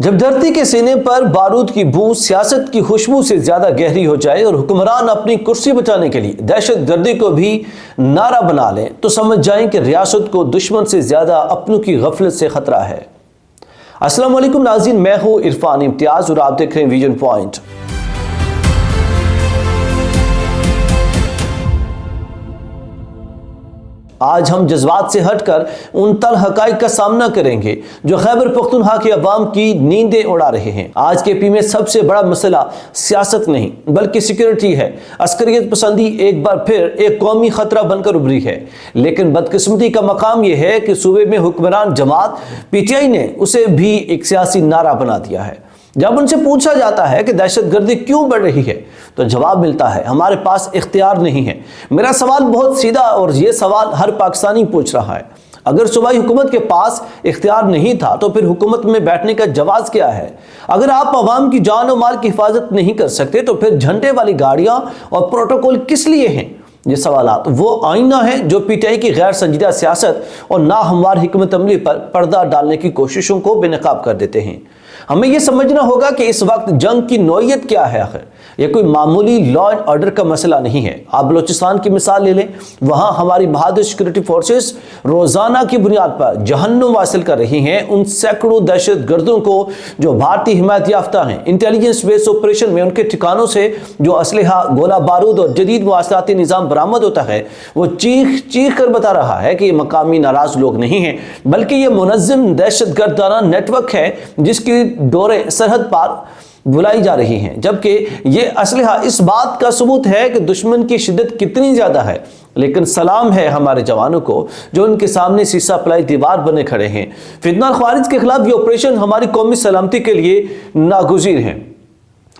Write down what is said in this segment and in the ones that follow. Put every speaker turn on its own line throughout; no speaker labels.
जब धरती के सीने पर बारूद की बू सियासत की खुशबू से ज्यादा गहरी हो जाए और हुक्मरान अपनी कुर्सी बचाने के लिए दहशत गर्दी को भी नारा बना लें, तो समझ जाएं कि रियासत को दुश्मन से ज्यादा अपनों की गफलत से खतरा है। अस्सलाम वालेकुम नाज़रीन, मैं हूं इरफान इम्तियाज और आप देख रहे हैं विजन पॉइंट। आज हम जज्बात से हटकर उन तल हकाइक का सामना करेंगे जो खैबर पख्तूनख्वा की अवाम की नींदें उड़ा रहे हैं। आज के पी में सबसे बड़ा मसला सियासत नहीं बल्कि सिक्योरिटी है। अस्करियत पसंदी एक बार फिर एक कौमी खतरा बनकर उभरी है, लेकिन बदकिस्मती का मकाम यह है कि सूबे में हुक्मरान जमात PTI ने उसे भी एक सियासी नारा बना दिया है। जब उनसे पूछा जाता है कि दहशत गर्दी क्यों बढ़ रही है, तो जवाब मिलता है हमारे पास इख्तियार नहीं है। मेरा सवाल बहुत सीधा और ये सवाल हर पाकिस्तानी पूछ रहा है। अगर सूबाई हुकूमत के पास इख्तियार नहीं था तो फिर हुकूमत में बैठने का जवाज क्या है? अगर आप अवाम की जान और माल की हिफाजत नहीं कर सकते तो फिर झंडे वाली गाड़ियां और प्रोटोकॉल किस लिए हैं? ये सवालात वो आईना है जो PTI की गैर संजीदा सियासत और नाहमवार हिकमत अमली पर पर्दा डालने की कोशिशों को बेनकाब कर देते हैं। हमें यह समझना होगा कि इस वक्त जंग की नौयत क्या है। आखिर यह कोई मामूली लॉ एंड ऑर्डर का मसला नहीं है। आप बलोचिस्तान की मिसाल ले लें, वहां हमारी बहादुर सिक्योरिटी फोर्सेस रोजाना की बुनियाद पर जहन्नुम हासिल कर रही हैं उन सैकड़ों दहशत गर्दों को जो भारतीय हिमायत याफ्ता हैं। इंटेलिजेंस बेस्ड ऑपरेशन में उनके ठिकानों से जो असलहा, गोला बारूद और जदीद मुआसलाती निज़ाम बरामद होता है, वो चीख चीख कर बता रहा है कि ये मकामी नाराज लोग नहीं हैं, बल्कि ये मुनज़्ज़म दहशत गर्दाना नेटवर्क है जिसकी डोरे सरहद पार बुलाई जा रही हैं। जबकि ये असलहा इस बात का सबूत है कि दुश्मन की शिद्दत कितनी ज्यादा है। लेकिन सलाम है हमारे जवानों को जो उनके सामने सीसा पलाई दीवार बने खड़े हैं। फितना ख्वारिज के खिलाफ ये ऑपरेशन हमारी कौमी सलामती के लिए नागुज़ीर है।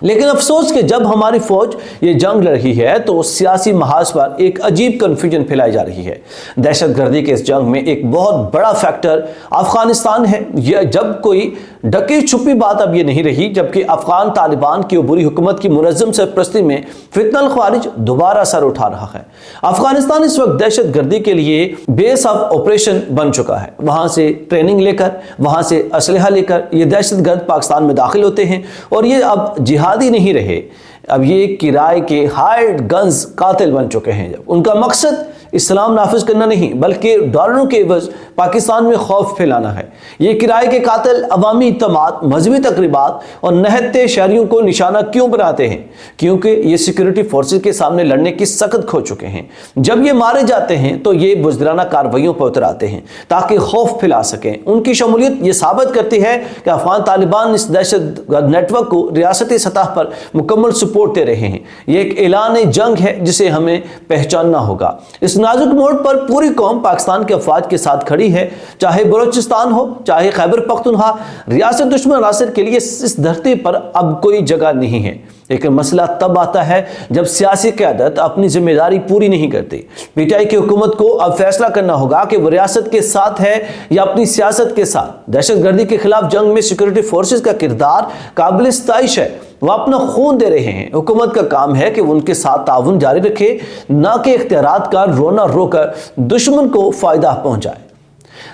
लेकिन अफसोस कि जब हमारी फौज ये जंग लड़ रही है तो सियासी महाज पर एक अजीब कन्फ्यूजन फैलाई जा रही है। दहशत गर्दी के इस जंग में एक बहुत बड़ा फैक्टर अफगानिस्तान है। यह जब कोई ढकी छुपी बात अब ये नहीं रही, जबकि अफगान तालिबान की अबूरी हुकूमत की मुनज़्ज़म सरपरस्ती में फितना ख्वारिज दोबारा सर उठा रहा है। अफगानिस्तान इस वक्त दहशत गर्दी के लिए बेस ऑफ ऑपरेशन बन चुका है। वहां से ट्रेनिंग लेकर, वहां से असलहा लेकर ये दहशत गर्द पाकिस्तान में दाखिल होते हैं और ये अब जिहादी नहीं रहे, अब ये किराए के हार्ड गन्स कातिल बन चुके हैं। जब उनका मकसद इस्लाम नाफिज करना नहीं बल्कि डॉलरों के एवज पाकिस्तान में खौफ फैलाना है। ये किराए के कातिल अवामी इत्तमाद, मजहबी तकरीबात और नहत्ते शहरियों को निशाना क्यों बनाते हैं? क्योंकि ये सिक्योरिटी फोर्सेस के सामने लड़ने की सख्त खो चुके हैं। जब ये मारे जाते हैं तो ये बुज़दिराना कार्रवाइयों पर उतर आते हैं ताकि खौफ फैला सकें। उनकी शमूलियत ये साबित करती है कि अफगान तालिबान इस दहशत नेटवर्क को रियासती सतह पर मुकम्मल सपोर्ट दे रहे हैं। ये एक ऐलान जंग है जिसे हमें पहचानना होगा। इस नाजुक मोड़ पर पूरी कौम पाकिस्तान के अफवाज के साथ खड़ी है, चाहे बलोचिस्तान हो चाहे खैबर पख्तूनख्वा। रियासत दुश्मन अनासर के लिए इस धरती पर अब कोई जगह नहीं है। लेकिन मसला तब आता है जब सियासी क़यादत अपनी जिम्मेदारी पूरी नहीं करती। PTI की हुकूमत को अब फैसला करना होगा कि वो रियासत के साथ है या अपनी सियासत के साथ। दहशत गर्दी के खिलाफ जंग में सिक्योरिटी फोर्सेस का किरदार काबिल इस्ताइश है। वो अपना खून दे रहे हैं। हुकूमत का काम है कि वो उनके साथ ताउन जारी रखे, ना कि इख्तियारात का रोना रोकर दुश्मन को फायदा पहुंचाए।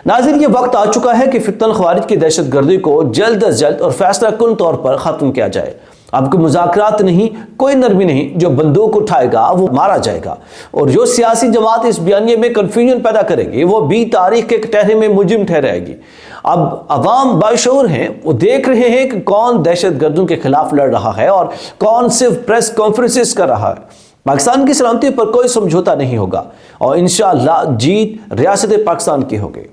नाज़रीन, ये वक्त आ चुका है कि फितना ख्वारिज की दहशत गर्दी को जल्द अज जल्द और फैसला कुन तौर पर ख़त्म किया जाए। अब कोई मुज़ाकरात नहीं, कोई नरमी नहीं। जो बंदूक उठाएगा वो मारा जाएगा और जो सियासी जमात इस बयानिए में कन्फ्यूजन पैदा करेगी वो भी तारीख के कटहरे में मुजरिम ठहराएगी। अब अवाम बाशऊर हैं, वो देख रहे हैं कि कौन दहशत गर्दों के खिलाफ लड़ रहा है और कौन सिर्फ प्रेस कॉन्फ्रेंसेस कर रहा है। पाकिस्तान की सलामती पर कोई समझौता नहीं होगा और इंशाअल्लाह जीत रियासत पाकिस्तान की होगी।